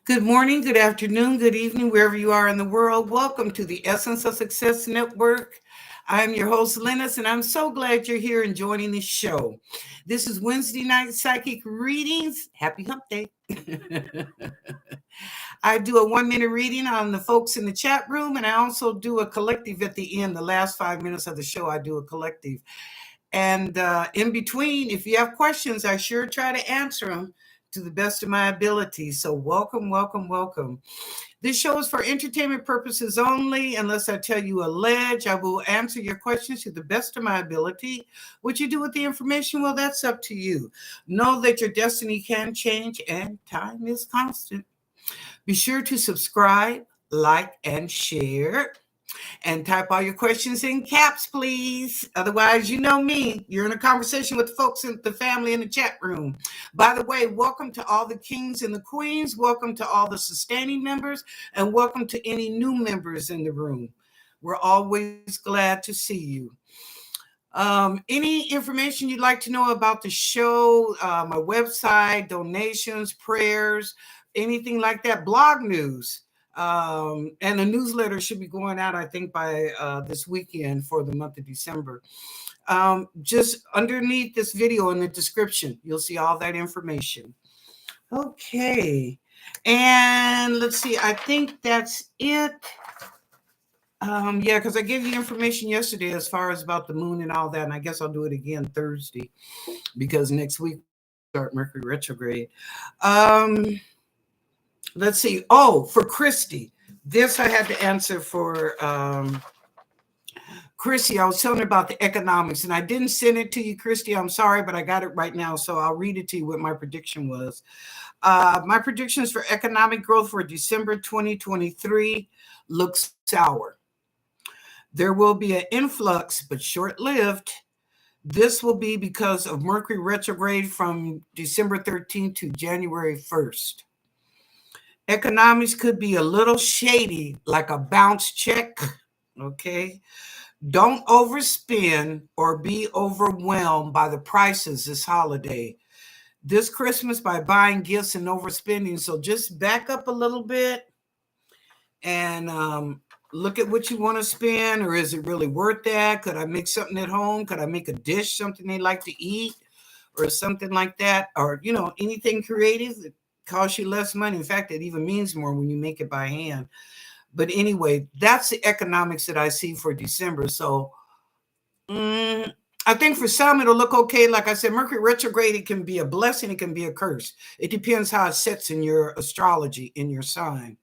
Good morning, good afternoon, good evening, wherever you are in the world. Welcome to the Essence of Success Network. I'm your host, Lennis, and I'm so glad you're here and joining the show. This is Wednesday night psychic readings. Happy hump day. I do a 1 minute reading on the folks in the chat room, and I also do a collective at the end. The last 5 minutes of the show, I do a collective. And in between, if you have questions, I sure try to answer them to the best of my ability. So, welcome, welcome, welcome. This show is for entertainment purposes only. Unless I tell you a ledge, I will answer your questions to the best of my ability. What you do with the information, well, that's up to you. Know that your destiny can change and time is constant. Be sure to subscribe, like, and share. And type all your questions in caps, please. Otherwise, you know me. You're in a conversation with the folks in the family in the chat room. By the way, welcome to all the kings and the queens. Welcome to all the sustaining members. And welcome to any new members in the room. We're always glad to see you. Any information you'd like to know about the show, my website, donations, prayers, anything like that, blog news. And a newsletter should be going out, I think, by this weekend for the month of December. Just underneath this video in the description, you'll see all that information. Okay. And let's see, I think that's it. Yeah, because I gave you information yesterday as far as about the moon and all that, and I guess I'll do it again Thursday because next week we start Mercury retrograde. Um, let's see. Oh, for Christy, this I had to answer for Christy. I was telling her about the economics, and I didn't send it to you, Christy. I'm sorry, but I got it right now, so I'll read it to you what my prediction was. My predictions for economic growth for December 2023 look sour. There will be an influx, but short lived. This will be because of Mercury retrograde from December 13th to January 1st. Economics could be a little shady, like a bounce check. Okay. Don't overspend or be overwhelmed by the prices this holiday. This Christmas by buying gifts and overspending. So just back up a little bit and look at what you want to spend, or is it really worth that? Could I make something at home? Could I make a dish, something they like to eat, or something like that? Or, anything creative that costs you less money. In fact, it even means more when you make it by hand. But anyway, that's the economics that I see for December. So I think for some it'll look okay. Like I said, Mercury retrograde, it can be a blessing, it can be a curse. It depends how it sets in your astrology, in your sign.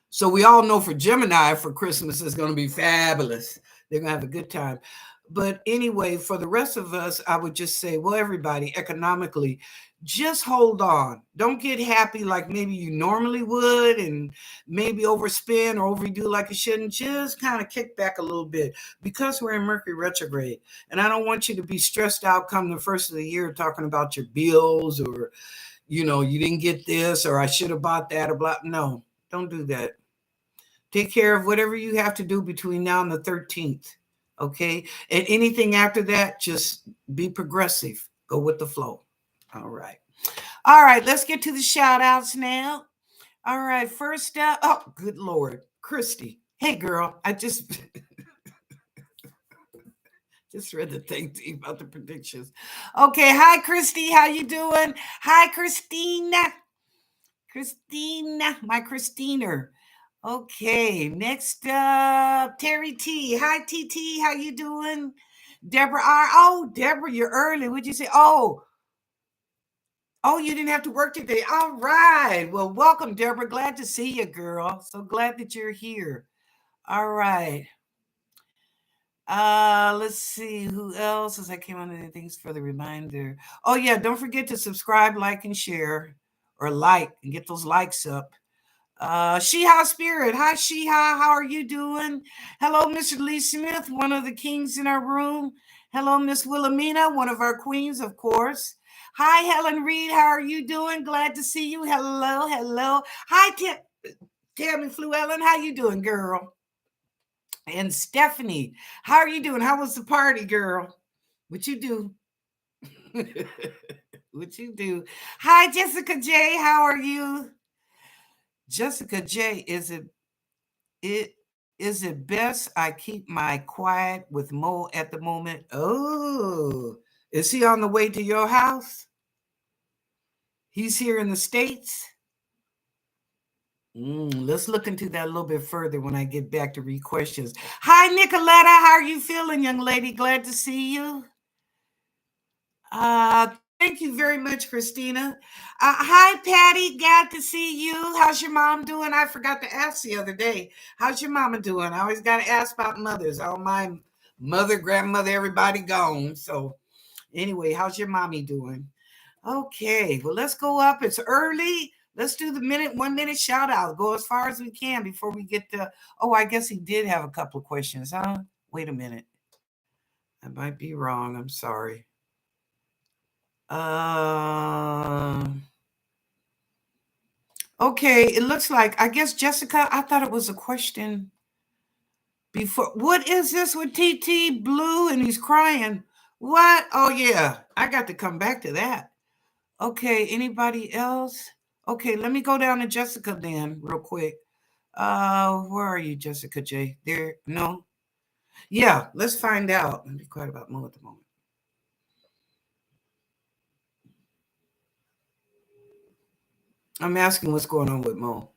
So we all know for Gemini, for Christmas, it's going to be fabulous. They're going to have a good time. But anyway, for the rest of us, I would just say, well, everybody, economically, just hold on. Don't get happy like maybe you normally would and maybe overspend or overdo like you shouldn't. Just kind of kick back a little bit because we're in Mercury retrograde. And I don't want you to be stressed out come the first of the year talking about your bills or, you didn't get this or I should have bought that or blah. No, don't do that. Take care of whatever you have to do between now and the 13th. Okay. And anything after that, just be progressive. Go with the flow. All right. All right. Let's get to the shout outs now. All right. First up. Oh, good Lord. Christy. Hey, girl. I just. Just read the thing to you about the predictions. Okay. Hi, Christy. How you doing? Hi, Christina. Christina. My Christiner. Okay, next up, Terry T. Hi, TT. How you doing? Deborah R. Oh, Deborah, you're early. What'd you say? Oh, you didn't have to work today. All right. Well, welcome, Deborah. Glad to see you, girl. So glad that you're here. All right. Let's see who else as I came on to things for the reminder. Oh yeah, don't forget to subscribe, like, and share, or like and get those likes up. Sheha Spirit. Hi, Sheha. How are you doing? Hello, Mr. Lee Smith, one of the kings in our room. Hello, Miss Wilhelmina, one of our queens, of course. Hi, Helen Reed. How are you doing? Glad to see you. Hello, hello. Hi, Tammy Fluellen. How you doing, girl? And Stephanie, how are you doing? How was the party, girl? What you do? What you do? Hi, Jessica J. How are you? Jessica J, it is it best I keep my quiet with Mo at the moment? Oh, is he on the way to your house? He's here in the States? Let's look into that a little bit further when I get back to read questions. Hi, Nicoletta. How are you feeling, young lady? Glad to see you. Thank you very much, Christina. Hi, Patty. Glad to see you. How's your mom doing? I forgot to ask the other day. How's your mama doing? I always got to ask about mothers. All my mother, grandmother, everybody gone. So, anyway, how's your mommy doing? Okay, well, let's go up. It's early. Let's do the 1 minute shout out. Go as far as we can before we get to. Oh, I guess he did have a couple of questions, huh? Wait a minute. I might be wrong. I'm sorry. Okay, it looks like, I guess, Jessica, I thought it was a question before. What is this with TT Blue and he's crying? What? Oh, yeah, I got to come back to that. Okay, anybody else? Okay, let me go down to Jessica then, real quick. Where are you, Jessica J? There? No? Yeah, let's find out. Let me be quiet about Mo at the moment. I'm asking what's going on with Mo.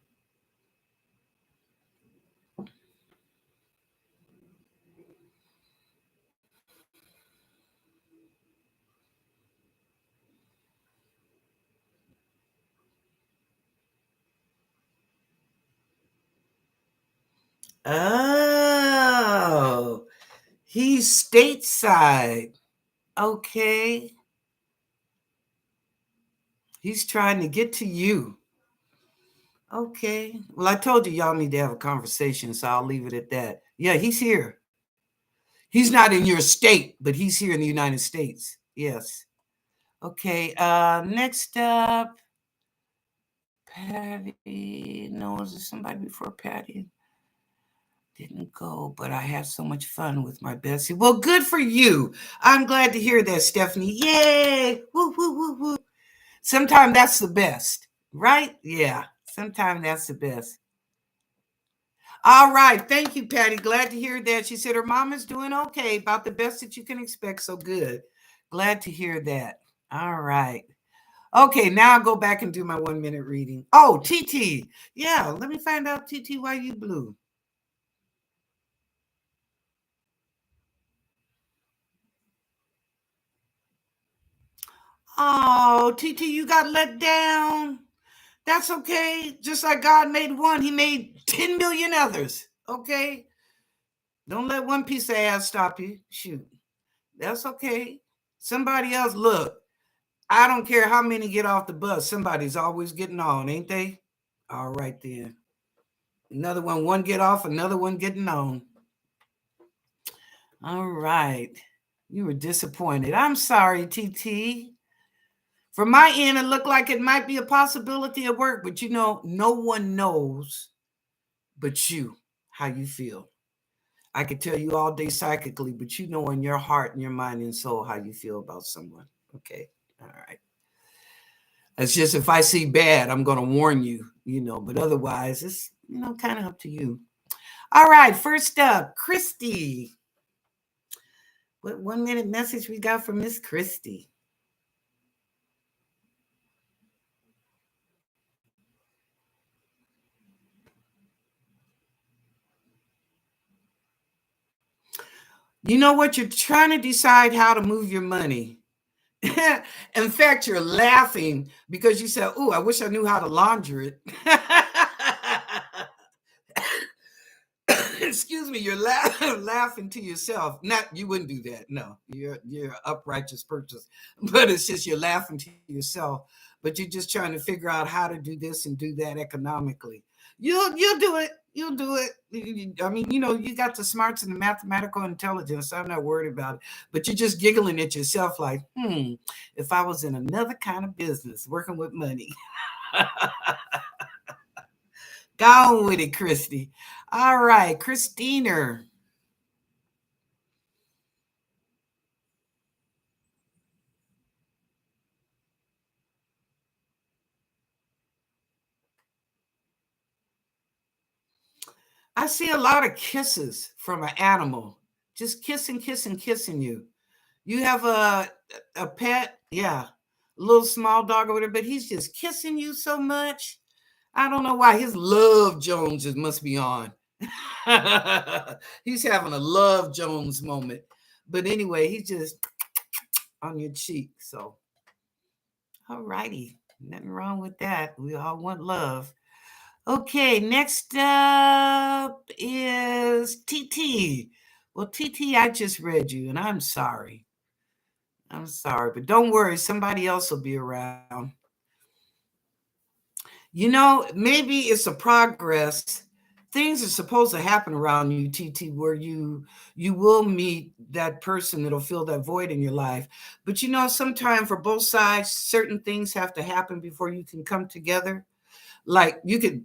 Oh, he's stateside. Okay. He's trying to get to you. Okay. Well, I told you y'all need to have a conversation, so I'll leave it at that. Yeah, he's here. He's not in your state, but he's here in the United States. Yes. Okay. Next up, Patty. No, is there somebody before Patty? Didn't go, but I had so much fun with my Bessie. Well, good for you. I'm glad to hear that, Stephanie. Yay! Woo, woo, woo, woo. Sometimes that's the best, right? Yeah. Sometimes that's the best. All right. Thank you, Patty. Glad to hear that. She said her mom is doing okay, about the best that you can expect. So good. Glad to hear that. All right. Okay, now I'll go back and do my 1 minute reading. Oh, TT. Yeah, let me find out, TT, why you blue. Oh, TT, you got let down. That's okay. Just like God made one, he made 10 million others. Okay? Don't let one piece of ass stop you. Shoot. That's okay. Somebody else, look, I don't care how many get off the bus. Somebody's always getting on, ain't they? All right, then. Another one get off, another one getting on. All right. You were disappointed. I'm sorry, TT. From my end, it looked like it might be a possibility of work, but no one knows but you how you feel. I could tell you all day psychically, but you know in your heart and your mind and soul how you feel about someone. Okay. All right. It's just if I see bad, I'm going to warn you, but otherwise, it's kind of up to you. All right. First up, Christy. What 1 minute message we got from Miss Christy? You know what? You're trying to decide how to move your money. In fact, you're laughing because you said, "Oh, I wish I knew how to launder it." Excuse me, you're laughing to yourself. Not you wouldn't do that. No, you're uprighteous purchase, but it's just you're laughing to yourself. But you're just trying to figure out how to do this and do that economically. You'll do it. You'll do it. I mean, you got the smarts and the mathematical intelligence. I'm not worried about it. But you're just giggling at yourself, like, if I was in another kind of business, working with money. Go on with it, Christy. All right, Christina. I see a lot of kisses from an animal, just kissing, kissing, kissing you. You have a pet, yeah, a little small dog or whatever, but he's just kissing you so much. I don't know why. His Love Jones just must be on. He's having a Love Jones moment. But anyway, he's just on your cheek. So, all righty. Nothing wrong with that. We all want love. Okay, next up is TT. Well, TT, I just read you, and I'm sorry. I'm sorry, but don't worry, somebody else will be around. You know, maybe it's a progress. Things are supposed to happen around you, TT, where you will meet that person that'll fill that void in your life. But you know, sometimes for both sides, certain things have to happen before you can come together. Like you could,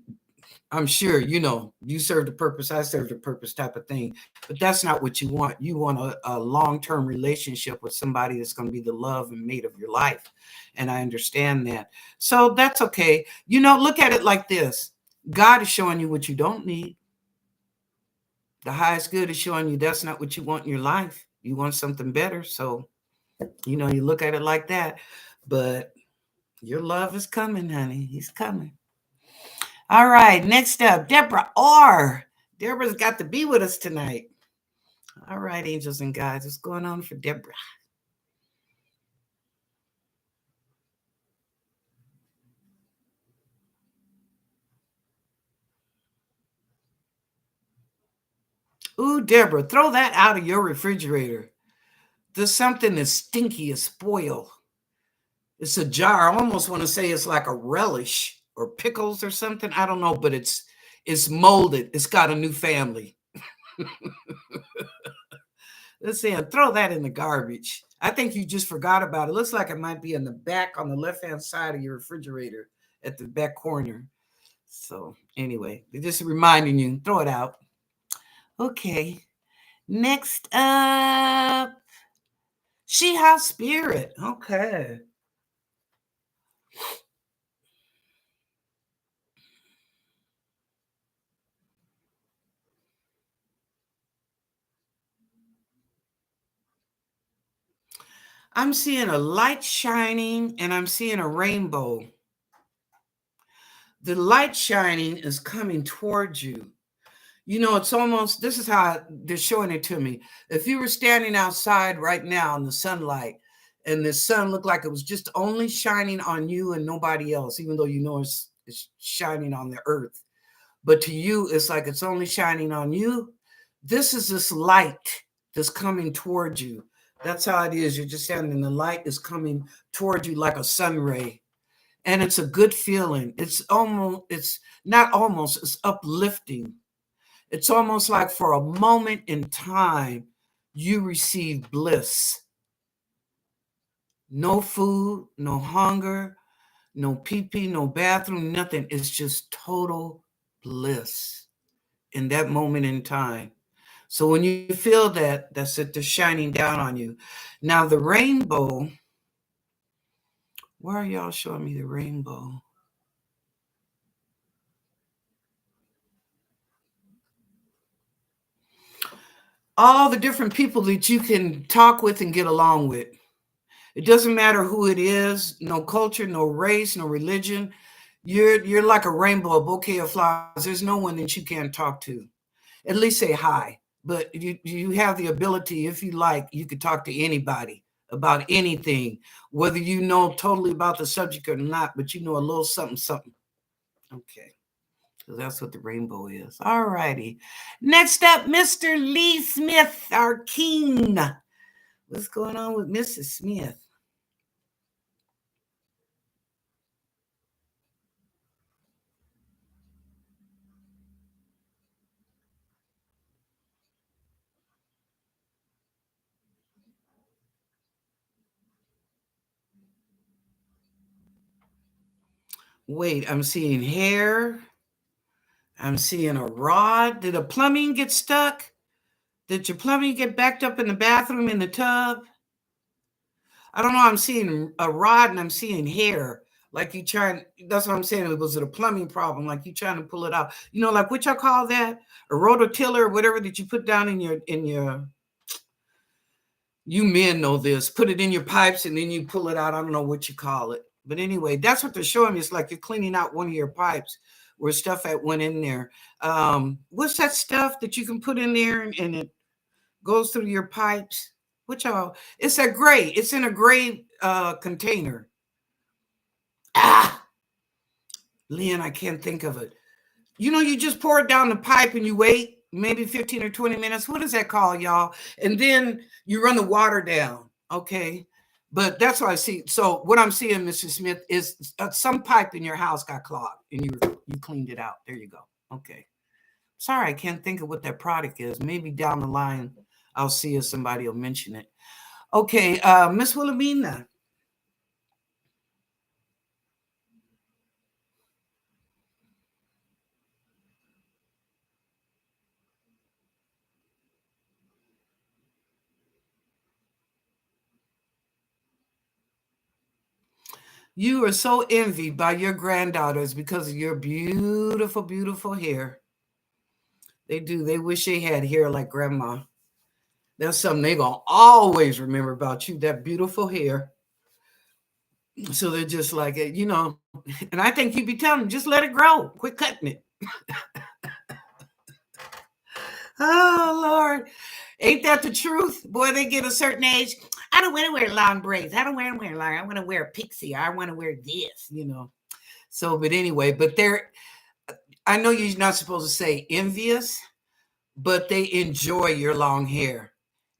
I'm sure, you know, you served a purpose, I served a purpose type of thing. But that's not what you want. You want a long-term relationship with somebody that's going to be the love and mate of your life. And I understand that. So that's okay. You know, look at it like this. God is showing you what you don't need. The highest good is showing you that's not what you want in your life. You want something better. So, you know, you look at it like that. But your love is coming, honey. He's coming. All right, next up, Deborah R. Deborah's got to be with us tonight. All right, angels and guides, what's going on for Deborah? Ooh, Deborah, throw that out of your refrigerator. There's something that's stinky as spoil. It's a jar. I almost want to say it's like a relish or pickles or something. I don't know, but it's molded. It's got a new family. Let's see, and throw that in the garbage. I think you just forgot about it. Looks like it might be in the back on the left-hand side of your refrigerator at the back corner. So anyway, just reminding you, throw it out. Okay. Next up, She House Spirit. Okay. I'm seeing a light shining and I'm seeing a rainbow. The light shining is coming towards you. You know, it's almost, this is how they're showing it to me. If you were standing outside right now in the sunlight and the sun looked like it was just only shining on you and nobody else, even though you know it's shining on the earth. But to you, it's like it's only shining on you. This is this light that's coming towards you. That's how it is. You're just standing, the light is coming towards you like a sun ray. And it's a good feeling. It's not almost, it's uplifting. It's almost like for a moment in time, you receive bliss. No food, no hunger, no pee-pee, no bathroom, nothing. It's just total bliss in that moment in time. So when you feel that, that's it, they're shining down on you. Now the rainbow, where are y'all showing me the rainbow? All the different people that you can talk with and get along with. It doesn't matter who it is, no culture, no race, no religion. You're like a rainbow, a bouquet of flowers. There's no one that you can't talk to. At least say hi. But you have the ability, if you like, you could talk to anybody about anything, whether you know totally about the subject or not, but you know a little something, something. Okay. So that's what the rainbow is. All righty. Next up, Mr. Lee Smith, our king. What's going on with Mrs. Smith? Wait, I'm seeing hair. I'm seeing a rod. Did a plumbing get stuck? Did your plumbing get backed up in the bathroom in the tub? I don't know. I'm seeing a rod and I'm seeing hair, Like you trying, that's what I'm saying. It was a plumbing problem, like you trying to pull it out. You know, like what y'all call that? A rototiller or whatever that you put down in your you men know this. Put it in your pipes and then you pull it out. I don't know what you call it. But anyway, that's what they're showing me. It's like you're cleaning out one of your pipes where stuff that went in there. What's that stuff that you can put in there and it goes through your pipes? Which it's a gray. It's in a gray container. Ah, Lynn, I can't think of it. You know, you just pour it down the pipe and you wait maybe 15 or 20 minutes. What does that call, y'all? And then you run the water down. Okay. But that's what I see. So what I'm seeing, Mr. Smith, is some pipe in your house got clogged and you cleaned it out. There you go. Okay. Sorry, I can't think of what that product is. Maybe down the line, I'll see if somebody will mention it. Okay, Miss Wilhelmina. You are so envied by your granddaughters because of your beautiful, beautiful hair. They do. They wish they had hair like grandma. That's something they're going to always remember about you, that beautiful hair. So they're just like, you know, and I think you'd be telling them, just let it grow. Quit cutting it. Oh, Lord. Ain't that the truth? Boy, they get a certain age. I don't want to wear long braids. I don't want to wear long. I want to wear a pixie. I want to wear this, you know. So, but anyway, but I know you're not supposed to say envious, but they enjoy your long hair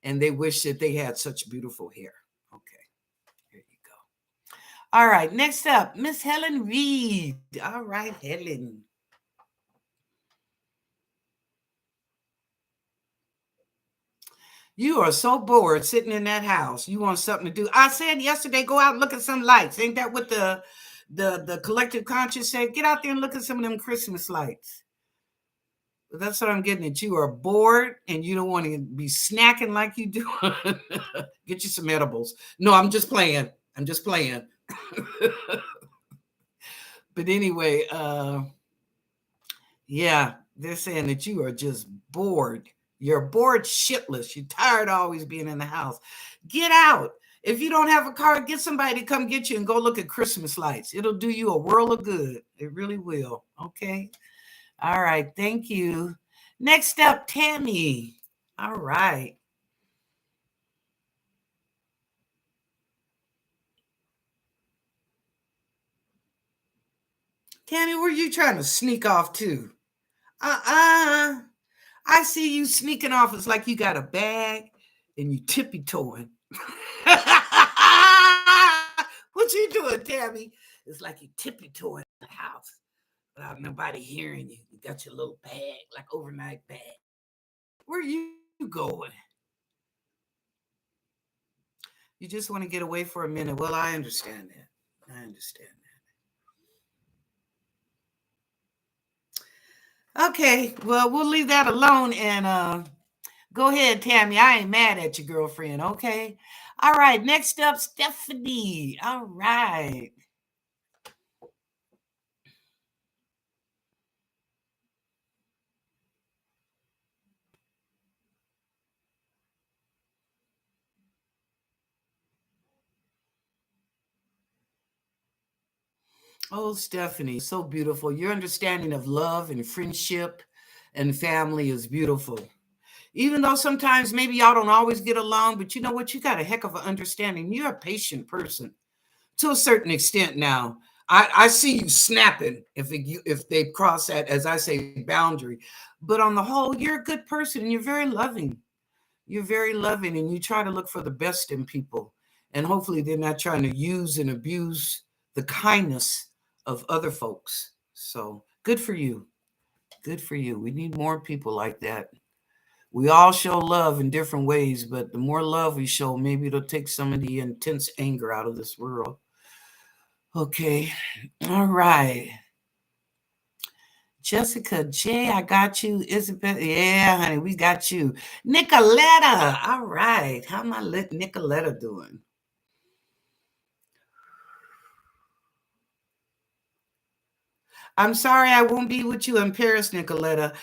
and they wish that they had such beautiful hair. Okay, here you go. All right, next up, Miss Helen Reed. All right, Helen. You are so bored sitting in that house. You want something to do. I said yesterday, go out and look at some lights. Ain't that what the collective conscious said? Get out there and look at some of them Christmas lights. That's what I'm getting at. You are bored and you don't want to be snacking like you do. Get you some edibles. No, I'm just playing. I'm just playing. But anyway, yeah, they're saying that you are just bored. You're bored shitless. You're tired of always being in the house. Get out. If you don't have a car, get somebody to come get you and go look at Christmas lights. It'll do you a world of good. It really will. Okay. All right. Thank you. Next up, Tammy. All right. Tammy, where you trying to sneak off to? Uh-uh. I see you sneaking off. It's like you got a bag and you tippy-toeing. What you doing, Tammy? It's like you tippy-toeing in the house without nobody hearing you. You got your little bag, like overnight bag. Where you going? You just want to get away for a minute. Well, I understand that. I understand that. Okay, well, we'll leave that alone and go ahead, Tammy. I ain't mad at your girlfriend, okay? All right, next up, Stephanie. All right. Oh, Stephanie, so beautiful. Your understanding of love and friendship and family is beautiful. Even though sometimes maybe y'all don't always get along, but you know what? You got a heck of an understanding. You're a patient person to a certain extent now. I see you snapping if they cross that, as I say, boundary. But on the whole, you're a good person and you're very loving. You're very loving and you try to look for the best in people. And hopefully they're not trying to use and abuse the kindness of other folks. So good for you. Good for you. We need more people like that. We all show love in different ways, but the more love we show, maybe it'll take some of the intense anger out of this world. Okay. All right. Jessica J, I got you. Isabel, yeah, honey, we got you. Nicoletta, all right. How my Nicoletta doing? I'm sorry I won't be with you in Paris, Nicoletta.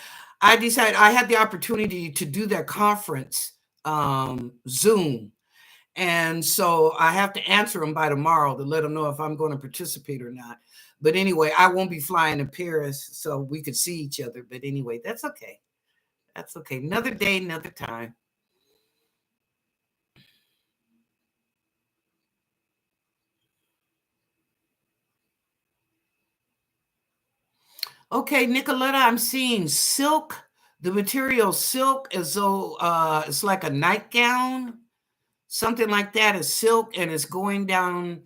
I decided I had the opportunity to do that conference Zoom. And so I have to answer them by tomorrow to let them know if I'm going to participate or not. But anyway, I won't be flying to Paris so we could see each other. But anyway, that's okay. That's okay. Another day, another time. Okay, Nicoletta, I'm seeing silk. The material silk as though it's like a nightgown, something like that is silk and it's going down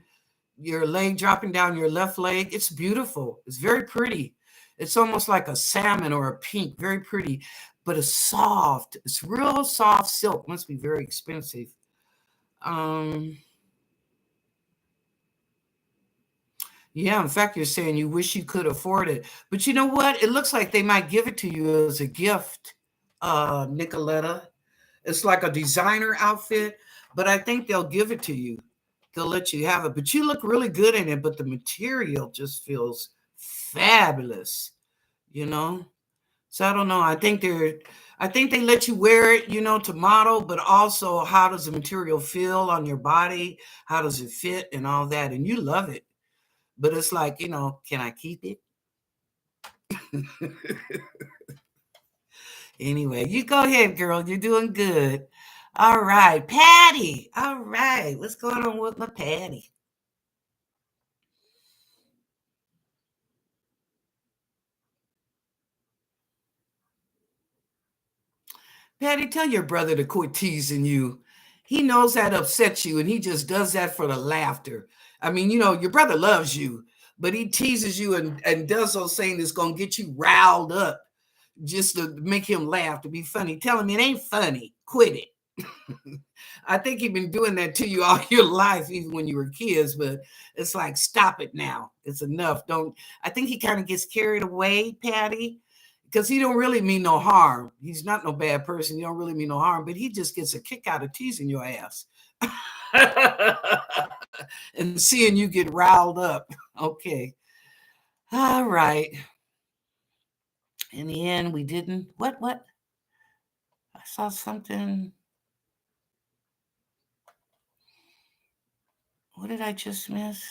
your leg, dropping down your left leg. It's beautiful. It's very pretty. It's almost like a salmon or a pink, very pretty, but it's soft. It's real soft silk. Must be very expensive. Um, yeah, in fact, you're saying you wish you could afford it. But you know what? It looks like they might give it to you as a gift, Nicoletta. It's like a designer outfit, but I think they'll give it to you. They'll let you have it. But you look really good in it, but the material just feels fabulous, you know? So I don't know. I think they let you wear it, to model, but also how does the material feel on your body? How does it fit and all that? And you love it. But it's like, can I keep it? Anyway, you go ahead, girl. You're doing good. All right, Patty. All right. What's going on with my Patty? Patty, tell your brother to quit teasing you. He knows that upsets you, and he just does that for the laughter. I mean, your brother loves you, but he teases you and does those things that's going to get you riled up just to make him laugh, to be funny. Tell him it ain't funny. Quit it. I think he's been doing that to you all your life, even when you were kids, but it's like, stop it now. It's enough. Don't, I think he kind of gets carried away, Patty, because he don't really mean no harm. He's not no bad person. He don't really mean no harm, but he just gets a kick out of teasing your ass and seeing you get riled up. Okay. All right. In the end, we didn't. What? I saw something. What did I just miss?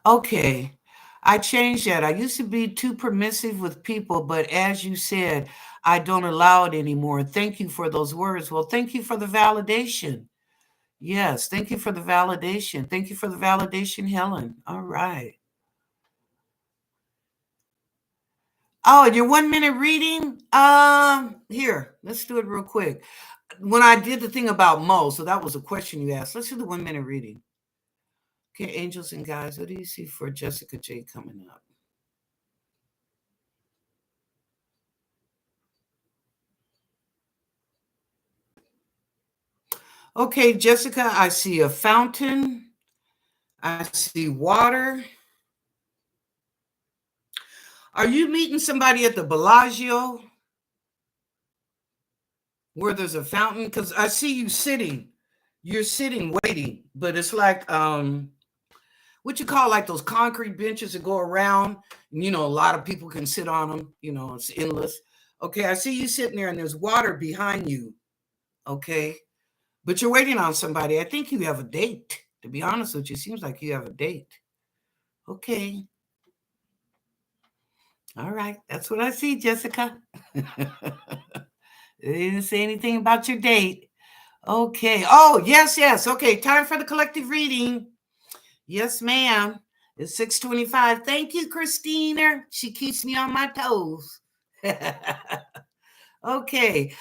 Okay. I changed that. I used to be too permissive with people, but as you said, I don't allow it anymore. Thank you for those words. Well, thank you for the validation. Yes, thank you for the validation. Thank you for the validation, Helen. All right. Oh, your 1 minute reading? Here, let's do it real quick. When I did the thing about Mo, so that was a question you asked. Let's do the 1 minute reading. Okay, angels and guys, what do you see for Jessica J coming up? Okay, Jessica, I see a fountain. I see water. Are you meeting somebody at the Bellagio where there's a fountain? Because I see you sitting. You're sitting waiting, but it's like what you call like those concrete benches that go around. And, a lot of people can sit on them. It's endless. Okay, I see you sitting there, and there's water behind you. Okay, but you're waiting on somebody. I think you have a date. To be honest with you, it seems like you have a date. Okay, all right, that's what I see, Jessica. They didn't say anything about your date. Okay. Oh, yes, yes. Okay, time for the collective reading. Yes, ma'am. It's 6:25. Thank you, Christina. She keeps me on my toes. Okay.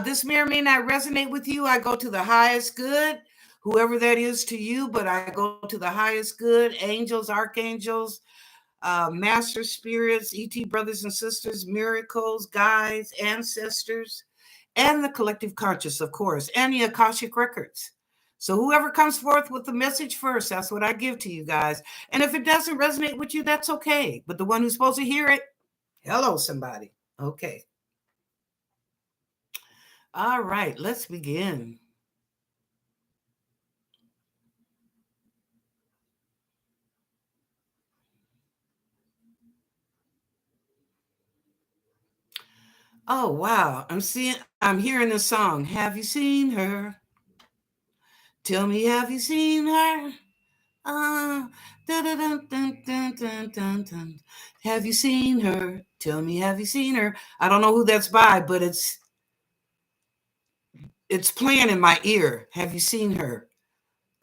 This may or may not resonate with you. I go to the highest good, whoever that is to you, but I go to the highest good, angels, archangels, master spirits, ET brothers and sisters, miracles, guides, ancestors, and the collective conscious, of course, and the Akashic records. So whoever comes forth with the message first, that's what I give to you guys. And if it doesn't resonate with you, that's okay. But the one who's supposed to hear it, hello, somebody. Okay. All right, let's begin. Oh, wow. I'm hearing the song. Have you seen her? Tell me, have you seen her? Dun, dun, dun, dun, dun, dun, dun, dun. Have you seen her? Tell me, have you seen her? I don't know who that's by, but it's playing in my ear. Have you seen her?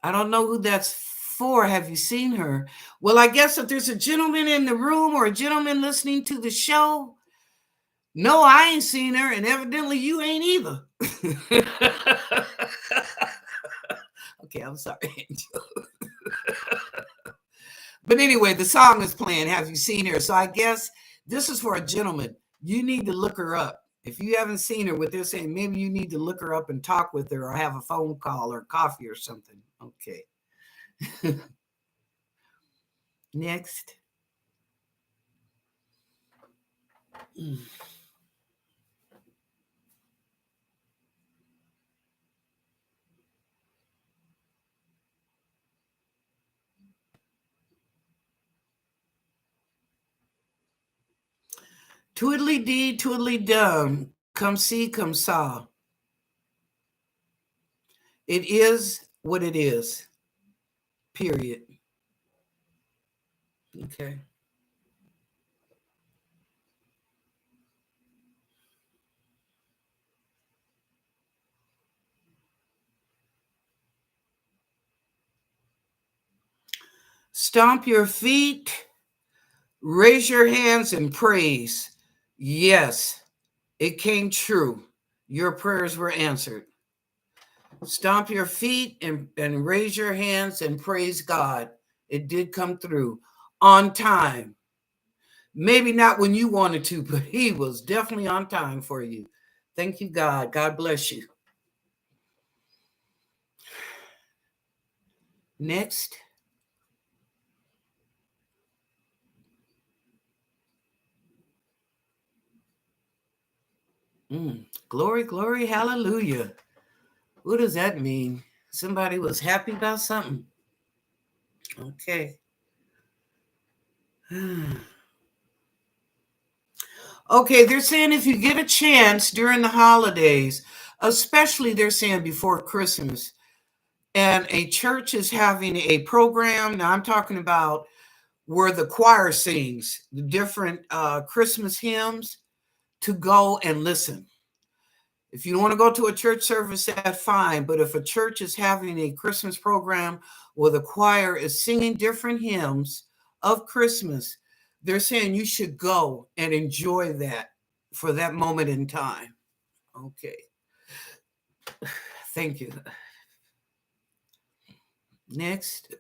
I don't know who that's for. Have you seen her? Well, I guess if there's a gentleman in the room or a gentleman listening to the show, no, I ain't seen her, and evidently you ain't either. Okay, I'm sorry, Angel. But anyway, the song is playing. Have you seen her? So I guess this is for a gentleman. You need to look her up. If you haven't seen her, what they're saying, maybe you need to look her up and talk with her or have a phone call or coffee or something. Okay. Next. Twiddly dee, twiddly dum. Come see, come saw. It is what it is. Period. Okay. Stomp your feet, raise your hands, and praise. Yes, it came true. Your prayers were answered. Stomp your feet and raise your hands and praise God. It did come through on time. Maybe not when you wanted to, but He was definitely on time for you. Thank you, God. God bless you. Next. Glory, glory, hallelujah. What does that mean? Somebody was happy about something. Okay. Okay, they're saying if you get a chance during the holidays, especially they're saying before Christmas, and a church is having a program. Now I'm talking about where the choir sings the different Christmas hymns to go and listen. If you don't want to go to a church service, that's fine. But if a church is having a Christmas program where the choir is singing different hymns of Christmas, they're saying you should go and enjoy that for that moment in time. Okay. Thank you. Next.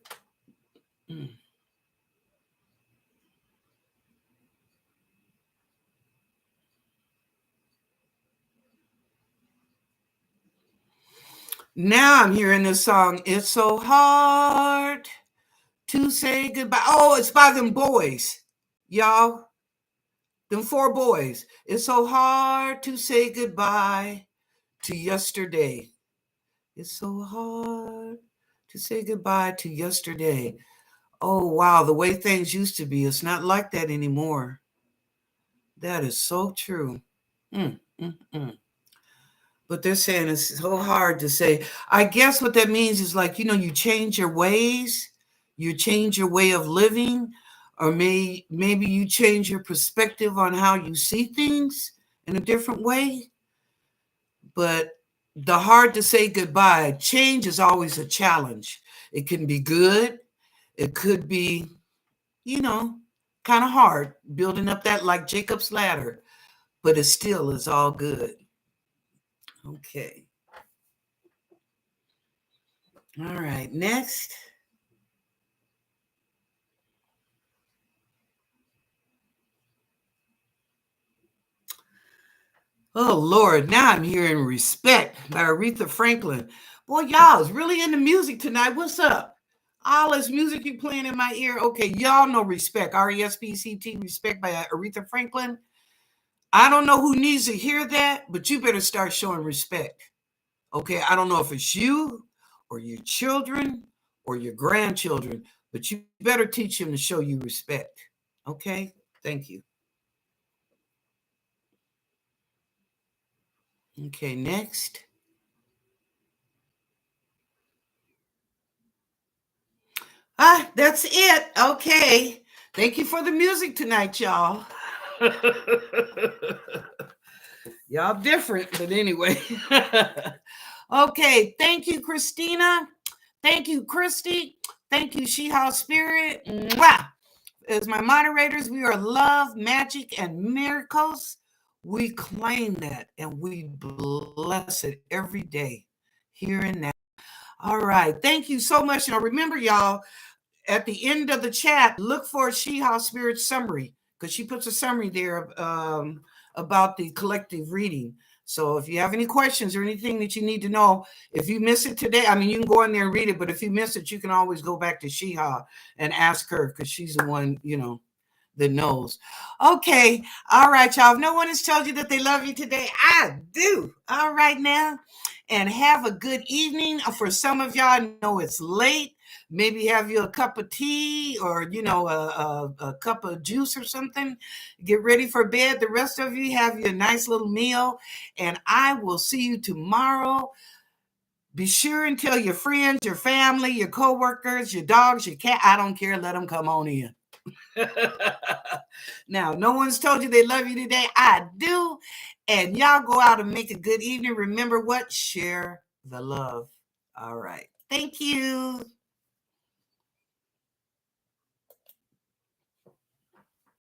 Now I'm hearing this song. It's so hard to say goodbye. Oh, it's by them boys, y'all. Them four boys. It's so hard to say goodbye to yesterday. It's so hard to say goodbye to yesterday. Oh, wow. The way things used to be, it's not like that anymore. That is so true. Mm, mm, mm. But they're saying it's so hard to say. I guess what that means is like, you change your ways, you change your way of living, or maybe you change your perspective on how you see things in a different way. But the hard to say goodbye, change is always a challenge. It can be good, it could be, you know, kind of hard building up that like Jacob's ladder, but it still is all good. Okay. All right. Next. Oh Lord, now I'm hearing Respect by Aretha Franklin. Boy, y'all is really into music tonight. What's up? All this music you playing in my ear. Okay, y'all know Respect. Respect, Respect by Aretha Franklin. I don't know who needs to hear that, but you better start showing respect. Okay, I don't know if it's you or your children or your grandchildren, but you better teach them to show you respect. Okay, thank you. Okay, next. That's it. Okay. Thank you for the music tonight, y'all. Y'all different, but anyway. Okay. Thank you, Christina. Thank you, Christy. Thank you, She-How Spirit. Mwah! As my moderators, we are love, magic, and miracles. We claim that and we bless it every day, here and now. All right. Thank you so much. Now, remember, y'all, at the end of the chat, look for She-How Spirit summary because she puts a summary there about the collective reading. So if you have any questions or anything that you need to know, if you miss it today, I mean, you can go in there and read it, but if you miss it, you can always go back to She-How and ask her because she's the one, that knows. Okay. All right, y'all. If no one has told you that they love you today, I do. All right now. And have a good evening. For some of y'all, I know it's late. Maybe have you a cup of tea or, a cup of juice or something. Get ready for bed. The rest of you have you a nice little meal. And I will see you tomorrow. Be sure and tell your friends, your family, your coworkers, your dogs, your cat. I don't care. Let them come on in. Now, no one's told you they love you today. I do. And y'all go out and make a good evening. Remember what? Share the love. All right. Thank you.